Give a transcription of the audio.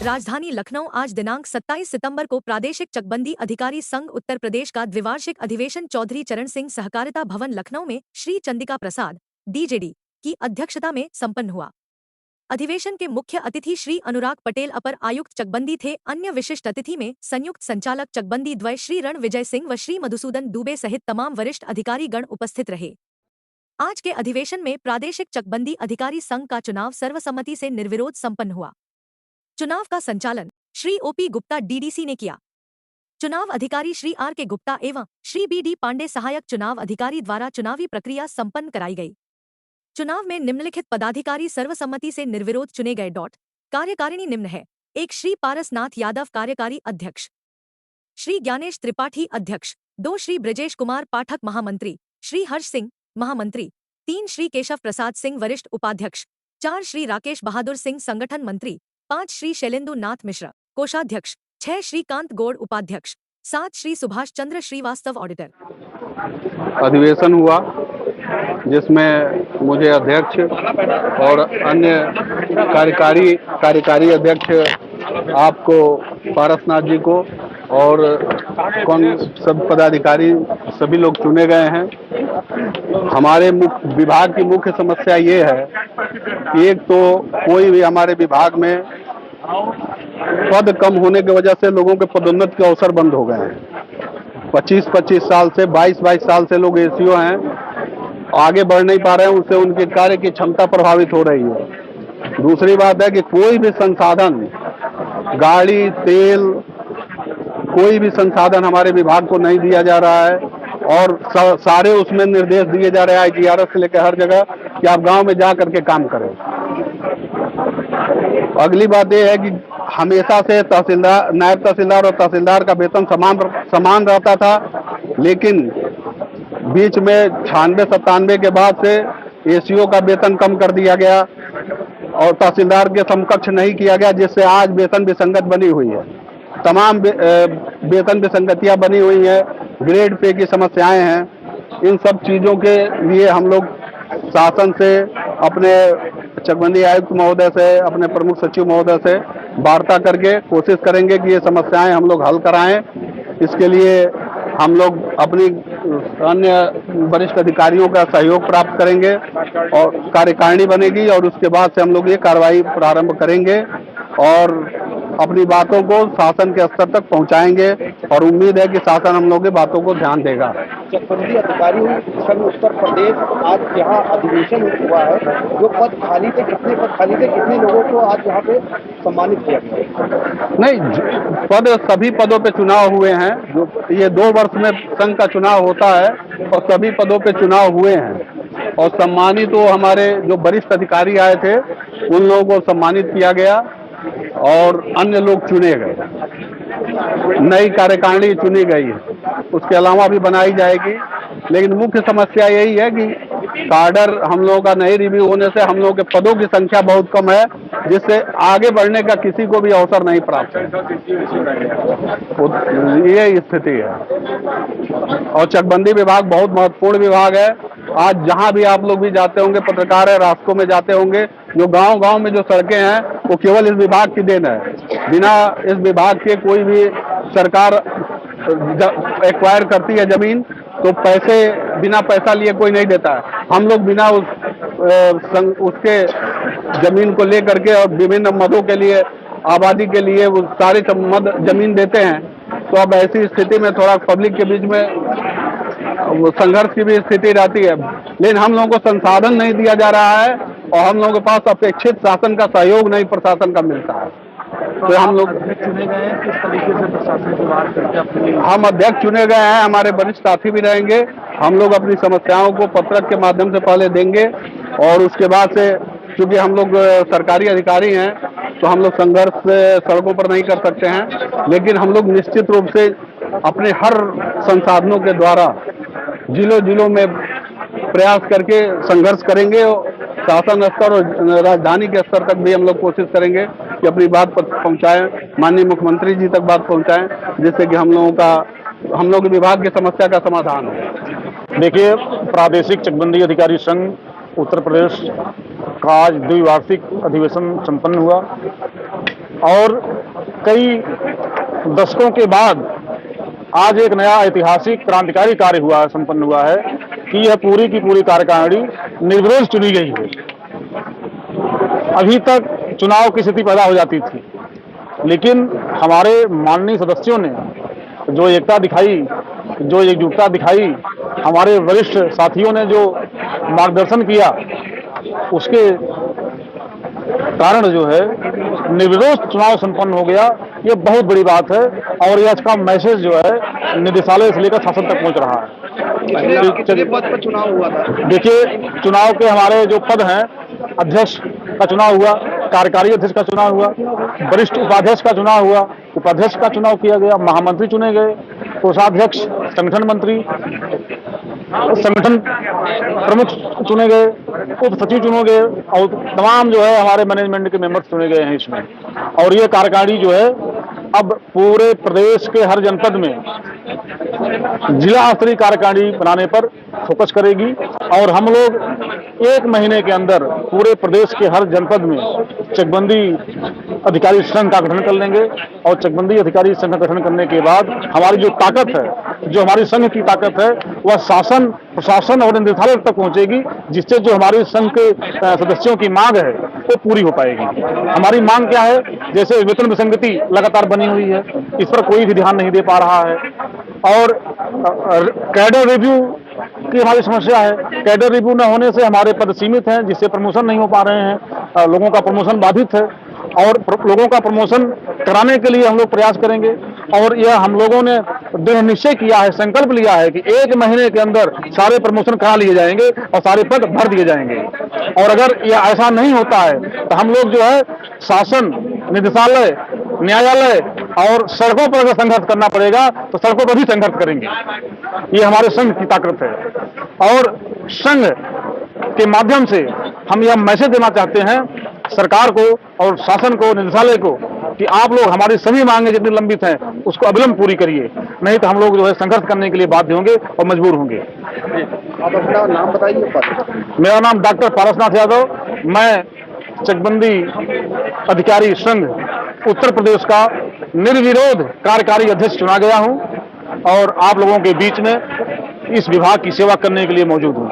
राजधानी लखनऊ आज दिनांक 27 सितंबर को प्रादेशिक चकबंदी अधिकारी संघ उत्तर प्रदेश का द्विवार्षिक अधिवेशन चौधरी चरण सिंह सहकारिता भवन लखनऊ में श्री चंदिका प्रसाद डीजेडी की अध्यक्षता में संपन्न हुआ। अधिवेशन के मुख्य अतिथि श्री अनुराग पटेल अपर आयुक्त चकबंदी थे। अन्य विशिष्ट अतिथि में संयुक्त संचालक चकबंदी द्वय श्री रण विजय सिंह व श्री मधुसूदन दुबे सहित तमाम वरिष्ठ अधिकारी गण उपस्थित रहे। आज के अधिवेशन में प्रादेशिक चकबंदी अधिकारी संघ का चुनाव सर्वसम्मति से निर्विरोध संपन्न हुआ। चुनाव का संचालन श्री ओपी गुप्ता डीडीसी ने किया। चुनाव अधिकारी श्री आर के गुप्ता एवं श्री बी डी पांडे सहायक चुनाव अधिकारी द्वारा चुनावी प्रक्रिया संपन्न कराई गई। चुनाव में निम्नलिखित पदाधिकारी सर्वसम्मति से निर्विरोध चुने गए। कार्यकारिणी निम्न है। 1 श्री पारसनाथ यादव कार्यकारी अध्यक्ष, श्री ज्ञानेश त्रिपाठी अध्यक्ष, 2 श्री ब्रजेश कुमार पाठक महामंत्री, श्री हर्ष सिंह महामंत्री, 3 श्री केशव प्रसाद सिंह वरिष्ठ उपाध्यक्ष, 4 श्री राकेश बहादुर सिंह संगठन मंत्री, 5 श्री शैलेंदु नाथ मिश्रा कोषाध्यक्ष, 6 श्रीकांत गौड़ उपाध्यक्ष, 7 श्री सुभाष चंद्र श्रीवास्तव ऑडिटर। अधिवेशन हुआ जिसमें मुझे अध्यक्ष और अन्य कार्यकारी अध्यक्ष आपको पारसनाथ जी को और सब पदाधिकारी सभी लोग चुने गए हैं। हमारे विभाग की मुख्य समस्या ये है कि एक तो कोई भी हमारे विभाग में पद कम होने की वजह से लोगों के पदोन्नति के अवसर बंद हो गए हैं। 25-25 साल से 22-22 साल से लोग एसीओ हैं, आगे बढ़ नहीं पा रहे हैं, उससे उनके कार्य की क्षमता प्रभावित हो रही है। दूसरी बात है कि कोई भी संसाधन, गाड़ी, तेल, कोई भी संसाधन हमारे विभाग को नहीं दिया जा रहा है और सारे उसमें निर्देश दिए जा रहे हैं IGRS से लेकर हर जगह कि आप गांव में जा करके काम करें। अगली बात यह है कि हमेशा से तहसीलदार, नायब तहसीलदार और तहसीलदार का वेतन समान रहता था, लेकिन बीच में 96-97 के बाद से एसीओ का वेतन कम कर दिया गया और तहसीलदार के समकक्ष नहीं किया गया, जिससे आज वेतन विसंगत बनी हुई है। तमाम वेतन विसंगतियां बनी हुई हैं, ग्रेड पे की समस्याएं हैं। इन सब चीजों के लिए हम लोग शासन से, अपने चकबंदी आयुक्त महोदय से, अपने प्रमुख सचिव महोदय से वार्ता करके कोशिश करेंगे कि ये समस्याएं हम लोग हल कराएं। इसके लिए हम लोग अपनी अन्य वरिष्ठ अधिकारियों का सहयोग प्राप्त करेंगे और कार्यकारिणी बनेगी और उसके बाद से हम लोग ये कार्रवाई प्रारंभ करेंगे और अपनी बातों को शासन के स्तर तक पहुंचाएंगे और उम्मीद है कि शासन हम लोगों की बातों को ध्यान देगा। चकबंदी अधिकारी संघ उत्तर प्रदेश आज यहाँ अधिवेशन हुआ है, जो पद खाली थे, कितने पद खाली थे, कितने लोगों को आज यहाँ पे सम्मानित किया गया? नहीं, पद सभी पदों पे चुनाव हुए हैं। जो ये 2 वर्ष में संघ का चुनाव होता है और सभी पदों पे चुनाव हुए हैं और सम्मानित तो हमारे जो वरिष्ठ अधिकारी आए थे उन लोगों को सम्मानित किया गया और अन्य लोग चुने गए। नई कार्यकारिणी चुनी गई है, उसके अलावा भी बनाई जाएगी, लेकिन मुख्य समस्या यही है कि कार्डर हम लोगों का नहीं रिव्यू होने से हम लोगों के पदों की संख्या बहुत कम है, जिससे आगे बढ़ने का किसी को भी अवसर नहीं प्राप्त है। ये स्थिति है और चकबंदी विभाग बहुत महत्वपूर्ण विभाग है। आज जहां भी आप लोग भी जाते होंगे, पत्रकार है, रास्तों में जाते होंगे, जो गांव में जो सड़कें हैं वो केवल इस विभाग की देन है। बिना इस विभाग के कोई भी सरकार एक्वायर करती है जमीन तो बिना पैसा लिए कोई नहीं देता है। हम लोग बिना उसके जमीन को लेकर के और विभिन्न मदों के लिए, आबादी के लिए वो सारे मद जमीन देते हैं। तो अब ऐसी स्थिति में थोड़ा पब्लिक के बीच में संघर्ष की भी स्थिति रहती है, लेकिन हम लोगों को संसाधन नहीं दिया जा रहा है और हम लोगों के पास अपेक्षित शासन का सहयोग नहीं प्रशासन का मिलता है। तो हम लोग चुने गए हैं, किस तरीके से प्रशासन से बात करके अपने हम अध्यक्ष चुने गए हैं, हमारे वरिष्ठ साथी भी रहेंगे। हम लोग अपनी समस्याओं को पत्रक के माध्यम से पहले देंगे और उसके बाद से, क्योंकि हम लोग सरकारी अधिकारी हैं तो हम लोग संघर्ष सड़कों पर नहीं कर सकते हैं, लेकिन हम लोग निश्चित रूप से अपने हर संसाधनों के द्वारा जिलों में प्रयास करके संघर्ष करेंगे। शासन स्तर और राजधानी के स्तर तक भी हम लोग कोशिश करेंगे कि अपनी बात पहुंचाएं, माननीय मुख्यमंत्री जी तक बात पहुंचाएं, जिससे कि हम लोगों के विभाग की समस्या का समाधान हो। देखिए, प्रादेशिक चकबंदी अधिकारी संघ उत्तर प्रदेश का आज द्विवार्षिक अधिवेशन संपन्न हुआ और कई दशकों के बाद आज एक नया ऐतिहासिक क्रांतिकारी कार्य संपन्न हुआ है कि यह पूरी की पूरी कार्यकारिणी निर्विरोध चुनी गई है। अभी तक चुनाव की स्थिति पैदा हो जाती थी, लेकिन हमारे माननीय सदस्यों ने जो एकता दिखाई, जो एकजुटता दिखाई, हमारे वरिष्ठ साथियों ने जो मार्गदर्शन किया, उसके कारण जो है निर्विरोध चुनाव संपन्न हो गया। ये बहुत बड़ी बात है और यह इसका मैसेज जो है निदेशालय से लेकर शासन तक पहुंच रहा है। कितने पद पर चुनाव हुआ था? देखिए, चुनाव के हमारे जो पद हैं, अध्यक्ष का चुनाव हुआ, कार्यकारी अध्यक्ष का चुनाव हुआ, वरिष्ठ उपाध्यक्ष का चुनाव हुआ, उपाध्यक्ष का चुनाव किया गया, महामंत्री चुने गए, कोषाध्यक्ष, संगठन मंत्री, संगठन प्रमुख चुने गए, उप सचिव चुने गए और तमाम जो है हमारे मैनेजमेंट के मेंबर्स चुने गए हैं इसमें। और ये कार्यकारिणी जो है अब पूरे प्रदेश के हर जनपद में जिला स्तरीय कार्यकारिणी बनाने पर फोकस करेगी और हम लोग 1 महीने के अंदर पूरे प्रदेश के हर जनपद में चकबंदी अधिकारी संघ का गठन कर लेंगे और चकबंदी अधिकारी संघ का गठन करने के बाद हमारी जो ताकत है, जो हमारी संघ की ताकत है, वह शासन, प्रशासन और निदेशालय तक पहुंचेगी, जिससे जो हमारी संघ के सदस्यों की मांग है वो पूरी हो पाएगी। हमारी मांग क्या है? जैसे वेतन विसंगति लगातार बनी हुई है, इस पर कोई भी ध्यान नहीं दे पा रहा है और कैडर रिव्यू की हमारी समस्या है। कैडर रिव्यू न होने से हमारे पद सीमित हैं, जिससे प्रमोशन नहीं हो पा रहे हैं, लोगों का प्रमोशन बाधित है और लोगों का प्रमोशन कराने के लिए हम लोग प्रयास करेंगे। और यह हम लोगों ने दृढ़ निश्चय किया है, संकल्प लिया है कि 1 महीने के अंदर सारे प्रमोशन करा लिए जाएंगे और सारे पद भर दिए जाएंगे। और अगर यह ऐसा नहीं होता है तो हम लोग जो है शासन, निदेशालय, न्यायालय और सड़कों पर अगर संघर्ष करना पड़ेगा तो सड़कों पर भी संघर्ष करेंगे। ये हमारे संघ की ताकत है और संघ के माध्यम से हम यह मैसेज देना चाहते हैं सरकार को और शासन को, निदेशालय को, कि आप लोग हमारी सभी मांगे जितनी लंबित हैं उसको अविलंब पूरी करिए, नहीं तो हम लोग जो है संघर्ष करने के लिए बाध्य होंगे और मजबूर होंगे। आप अपना नाम बताइए। मेरा नाम डॉक्टर पारसनाथ यादव, मैं चकबंदी अधिकारी संघ उत्तर प्रदेश का निर्विरोध कार्यकारी अध्यक्ष चुना गया हूं और आप लोगों के बीच में इस विभाग की सेवा करने के लिए मौजूद हूं।